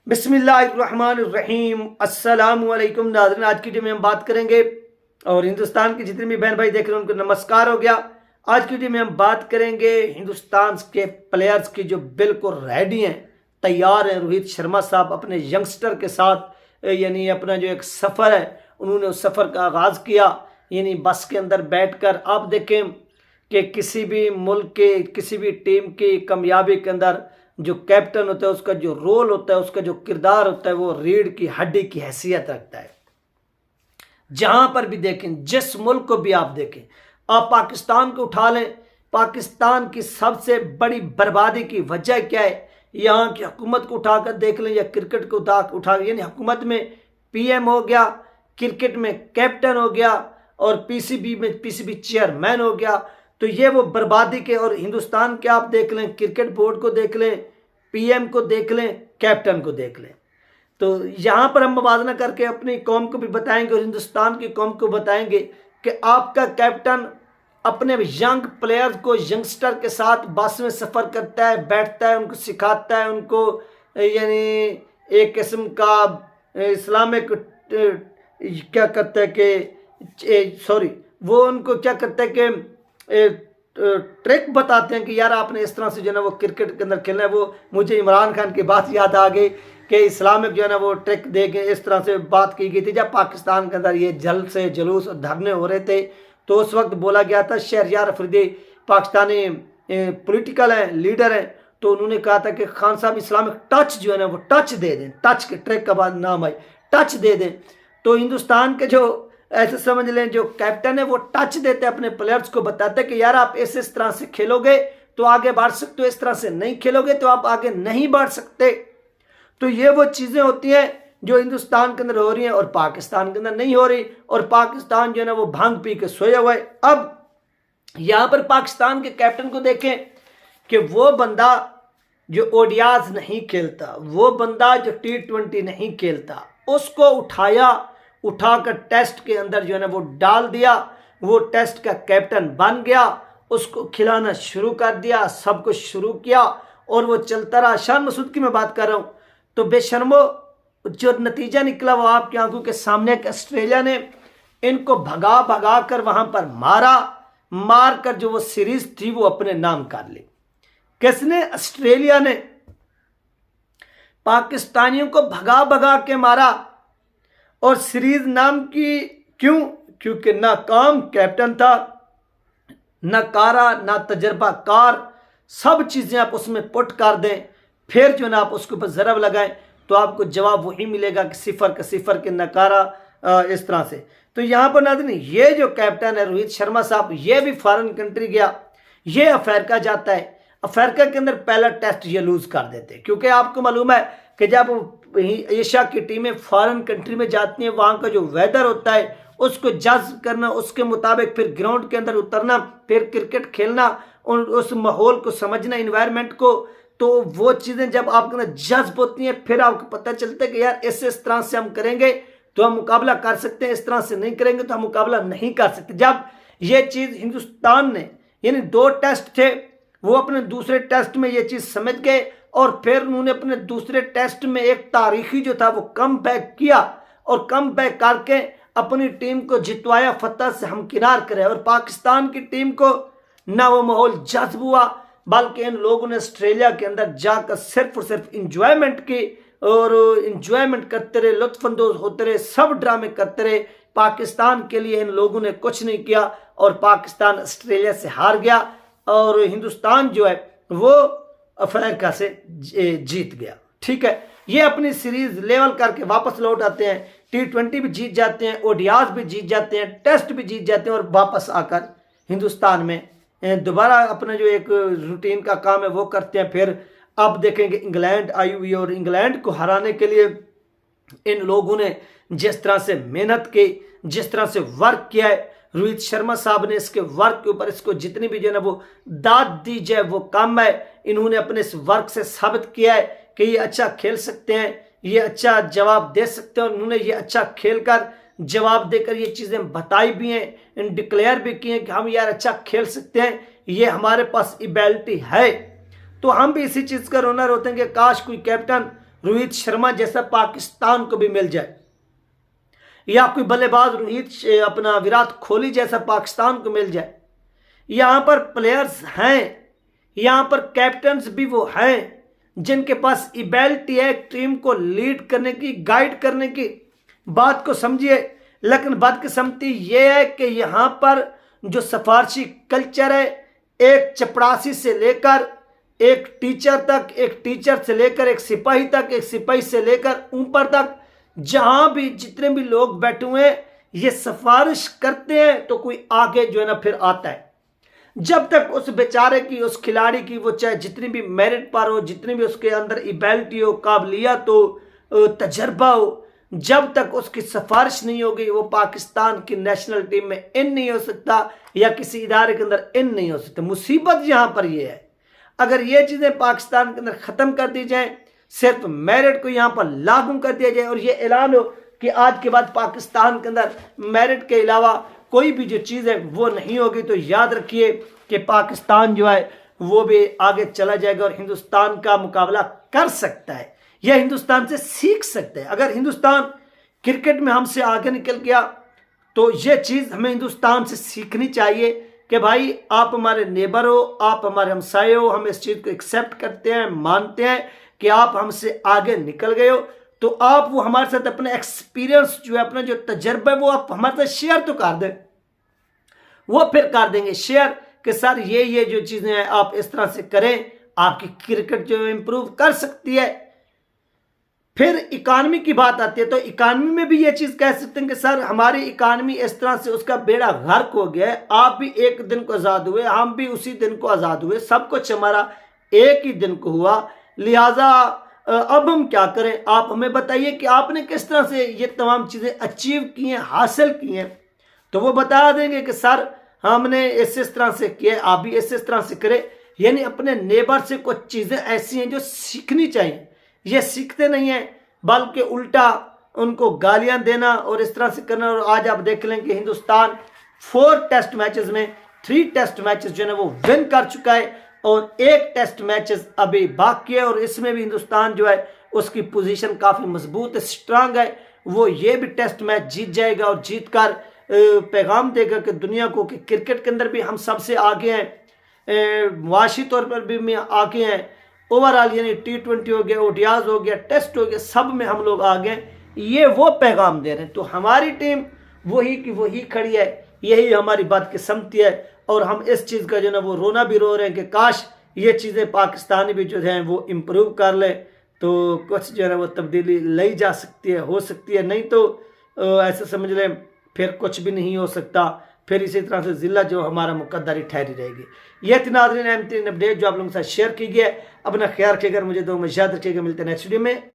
बिस्मिल्लाहिर्रहमानिर्रहीम अस्सलामु अलैकुम नाज़रीन। आज की वीडियो में हम बात करेंगे और हिंदुस्तान की जितने भी बहन भाई देख रहे हैं उनको नमस्कार हो गया। आज की वीडियो में हम बात करेंगे हिंदुस्तान के प्लेयर्स की जो बिल्कुल रेडी हैं, तैयार हैं। रोहित शर्मा साहब अपने यंगस्टर के साथ यानी अपना जो एक सफ़र है उन्होंने उस सफ़र का आगाज़ किया। यानी बस के अंदर बैठकर आप देखें कि किसी भी मुल्क के किसी भी टीम की कामयाबी के अंदर जो कैप्टन होता है उसका जो रोल होता है, उसका जो किरदार होता है वो रीढ़ की हड्डी की हैसियत रखता है। जहां पर भी देखें, जिस मुल्क को भी आप देखें, आप पाकिस्तान को उठा लें, पाकिस्तान की सबसे बड़ी बर्बादी की वजह क्या है? यहाँ की हुकूमत को उठाकर देख लें या क्रिकेट को उठा यानी हुकूमत में पीएम हो गया, क्रिकेट में कैप्टन हो गया और पीसीबी में पीसीबी चेयरमैन हो गया। तो ये वो बर्बादी के, और हिंदुस्तान के आप देख लें, क्रिकेट बोर्ड को देख लें, पीएम को देख लें, कैप्टन को देख लें। तो यहाँ पर हम मुवाजना करके अपनी कौम को भी बताएंगे और हिंदुस्तान की कौम को बताएंगे कि आपका कैप्टन अपने यंग प्लेयर्स को, यंगस्टर के साथ बस में सफ़र करता है, बैठता है, उनको सिखाता है, उनको यानी एक किस्म का इस्लामिक क्या करता है कि वो उनको क्या करता है कि ट्रिक बताते हैं कि यार आपने इस तरह से जो है ना वो क्रिकेट के अंदर खेलना है। वो मुझे इमरान खान की बात याद आ गई कि इस्लामिक जो है ना वो ट्रिक दे के इस तरह से बात की गई थी। जब पाकिस्तान के अंदर ये जल से जुलूस और धरने हो रहे थे तो उस वक्त बोला गया था, शहरयार अफरीदी पाकिस्तानी पॉलिटिकल हैं, लीडर हैं, तो उन्होंने कहा था कि खान साहब इस्लामिक टच जो है ना वो टच दे दें, टच के ट्रिक का बाद नाम आई, टच दे दें। तो हिंदुस्तान के जो ऐसे समझ लें जो कैप्टन है वो टच देते अपने प्लेयर्स को, बताते कि यार आप इस तरह से खेलोगे तो आगे बढ़ सकते हो, इस तरह से नहीं खेलोगे तो आप आगे नहीं बढ़ सकते। तो ये वो चीज़ें होती हैं जो हिंदुस्तान के अंदर हो रही हैं और पाकिस्तान के अंदर नहीं हो रही, और पाकिस्तान जो है ना वो भांग पी के सोया हुआ है। अब यहाँ पर पाकिस्तान के कैप्टन को देखें कि वो बंदा जो ओडियाज नहीं खेलता, वो बंदा जो T20 नहीं खेलता, उसको उठाकर टेस्ट के अंदर जो है ना वो डाल दिया। वो टेस्ट का कैप्टन बन गया, उसको खिलाना शुरू कर दिया, सब कुछ शुरू किया और वो चलता रहा। शान मसूद की मैं बात कर रहा हूँ। तो बेशर्मो जो नतीजा निकला वो आपकी आंखों के सामने, ऑस्ट्रेलिया ने इनको भगा भगा कर वहां पर मार कर जो वो सीरीज थी वो अपने नाम कर ली। किसने? ऑस्ट्रेलिया ने पाकिस्तानियों को भगा भगा के मारा और सीरीज नाम की। क्यों? क्योंकि ना काम कैप्टन था, ना कारा, ना तजर्बाकार। सब चीज़ें आप उसमें पुट कर दें, फिर जो ना आप उसके ऊपर ज़रब लगाएं तो आपको जवाब वही मिलेगा कि सिफर का सिफर के नकारा, इस तरह से। तो यहाँ पर नाज़रीन ये जो कैप्टन है रोहित शर्मा साहब, ये भी फॉरेन कंट्री गया, ये अफ्रीका जाता है। अफ्रीका के अंदर पहला टेस्ट ये लूज कर देते हैं, क्योंकि आपको मालूम है कि जब एशिया की टीमें फॉरेन कंट्री में जाती हैं, वहाँ का जो वेदर होता है उसको जज करना, उसके मुताबिक फिर ग्राउंड के अंदर उतरना, फिर क्रिकेट खेलना और उस माहौल को समझना, इन्वायरमेंट को। तो वो चीज़ें जब आपके अंदर जज्ब होती हैं फिर आपको पता चलता है कि यार इस तरह से हम करेंगे तो हम मुकाबला कर सकते हैं, इस तरह से नहीं करेंगे तो हम मुकाबला नहीं कर सकते। जब ये चीज़ हिंदुस्तान ने, यानी 2 टेस्ट थे, वो अपने दूसरे टेस्ट में ये चीज़ समझ गए और फिर उन्होंने अपने दूसरे टेस्ट में एक तारीखी जो था वो कम बैक किया और कम बैक करके अपनी टीम को जितवाया, फतह से हमकिनार करे। और पाकिस्तान की टीम को ना वो माहौल जज्ब हुआ, बल्कि इन लोगों ने ऑस्ट्रेलिया के अंदर जाकर सिर्फ और सिर्फ इंजॉयमेंट की और इंजॉयमेंट करते रहे, लुत्फानंदोज होते रहे, सब ड्रामे करते रहे। पाकिस्तान के लिए इन लोगों ने कुछ नहीं किया और पाकिस्तान ऑस्ट्रेलिया से हार गया और हिंदुस्तान जो है वो अफ्रीका से जीत गया। ठीक है, ये अपनी सीरीज लेवल करके वापस लौट आते हैं, T20 भी जीत जाते हैं, ओडियाज भी जीत जाते हैं, टेस्ट भी जीत जाते हैं और वापस आकर हिंदुस्तान में दोबारा अपना जो एक रूटीन का काम है वो करते हैं। फिर अब देखेंगे इंग्लैंड आई हुई है और इंग्लैंड को हराने के लिए इन लोगों ने जिस तरह से मेहनत की, जिस तरह से वर्क किया है, रोहित शर्मा साहब ने इसके वर्क के ऊपर इसको जितनी भी जो है ना वो दाद दी जाए वो कम है। इन्होंने अपने इस वर्क से साबित किया है कि ये अच्छा खेल सकते हैं, ये अच्छा जवाब दे सकते हैं और उन्होंने ये अच्छा खेलकर जवाब देकर ये चीज़ें बताई भी हैं, डिक्लेयर भी किए हैं कि हम यार अच्छा खेल सकते हैं, ये हमारे पास एबिलिटी है। तो हम भी इसी चीज़ का रोना रोते हैं कि काश कोई कैप्टन रोहित शर्मा जैसा पाकिस्तान को भी मिल जाए, या कोई बल्लेबाज अपना विराट कोहली जैसा पाकिस्तान को मिल जाए। यहाँ पर प्लेयर्स हैं, यहाँ पर कैप्टन्स भी वो हैं जिनके पास एबिलिटी है टीम को लीड करने की, गाइड करने की। बात को समझिए, लेकिन बात की समझती ये है कि यहाँ पर जो सिफारशी कल्चर है, एक चपरासी से लेकर एक टीचर तक, एक टीचर से लेकर एक सिपाही तक, एक सिपाही से लेकर ऊपर तक, जहां भी जितने भी लोग बैठे हुए हैं ये सिफारिश करते हैं तो कोई आगे जो है ना फिर आता है। जब तक उस बेचारे की, उस खिलाड़ी की, वो चाहे जितनी भी मेरिट पर हो, जितनी भी उसके अंदर एबिलिटी हो, काबिलियत हो, तजर्बा हो, जब तक उसकी सिफारिश नहीं होगी वो पाकिस्तान की नेशनल टीम में इन नहीं हो सकता या किसी इदारे के अंदर इन नहीं हो सकता। मुसीबत यहां पर यह है, अगर ये चीजें पाकिस्तान के अंदर खत्म कर दी जाए, सिर्फ मेरिट को यहां पर लागू कर दिया जाए और ये ऐलान हो कि आज के बाद पाकिस्तान के अंदर मेरिट के अलावा कोई भी जो चीज़ है वो नहीं होगी, तो याद रखिए कि पाकिस्तान जो है वो भी आगे चला जाएगा और हिंदुस्तान का मुकाबला कर सकता है या हिंदुस्तान से सीख सकता है। अगर हिंदुस्तान क्रिकेट में हमसे आगे निकल गया तो ये चीज़ हमें हिंदुस्तान से सीखनी चाहिए कि भाई आप हमारे नेबर हो, आप हमारे हमसाये हो, हम इस चीज़ को एक्सेप्ट करते हैं, मानते हैं कि आप हमसे आगे निकल गए हो, तो आप वो हमारे साथ अपना एक्सपीरियंस जो है, अपना जो तजर्बा है वो आप हमारे साथ शेयर तो कर दें। वो फिर कर देंगे शेयर कि सर ये जो चीज़ें हैं आप इस तरह से करें, आपकी क्रिकेट जो इम्प्रूव कर सकती है। फिर इकानमी की बात आती है तो इकानमी में भी ये चीज़ कह सकते हैं कि सर हमारी इकानमी इस तरह से उसका बेड़ा गर्क हो गया है, आप भी एक दिन को आज़ाद हुए, हम भी उसी दिन को आज़ाद हुए, सब कुछ हमारा एक ही दिन को हुआ, लिहाजा अब हम क्या करें, आप हमें बताइए कि आपने किस तरह से ये तमाम चीज़ें अचीव की हैं, हासिल की हैं। तो वो बता देंगे कि सर हमने इस तरह से किए, आप भी इस तरह से करें। यानी अपने नेबर से कुछ चीज़ें ऐसी हैं जो सीखनी चाहिए, ये सीखते नहीं हैं बल्कि उल्टा उनको गालियां देना और इस तरह से करना। और आज आप देख लें कि हिंदुस्तान 4 टेस्ट मैचेस में 3 टेस्ट मैचेस जो है वो विन कर चुका है और 1 टेस्ट मैचेस अभी बाकी है और इसमें भी हिंदुस्तान जो है उसकी पोजीशन काफ़ी मजबूत है, स्ट्रांग है। वो ये भी टेस्ट मैच जीत जाएगा और जीत कर पैगाम देगा कि दुनिया को कि क्रिकेट के अंदर भी हम सबसे आगे हैं, मुआशी तौर पर भी में आगे हैं, ओवरऑल यानी T20 हो गया, ओडियाज हो गया, टेस्ट हो गया, सब में हम लोग आगे हैं। ये वो पैगाम दे रहे हैं। तो हमारी टीम वही की वही खड़ी है, यही हमारी बात की सम्मति है और हम इस चीज़ का जो ना वो रोना भी रो रहे हैं कि काश ये चीज़ें पाकिस्तानी भी जो हैं वो इम्प्रूव कर ले तो कुछ जो है ना वो तब्दीली लाई जा सकती है, हो सकती है। नहीं तो ऐसा समझ लें फिर कुछ भी नहीं हो सकता, फिर इसी तरह से ज़िला जो हमारा मुकद्दरी ठहरी रहेगी। यह थी नाज़रीन अहम तरीन अपडेट जो आप लोगों के साथ शेयर की गई है। अपना ख्याल रखिएगा, मुझे दो में याद रखिएगा। मिलते हैं नेक्स्ट वीडियो में।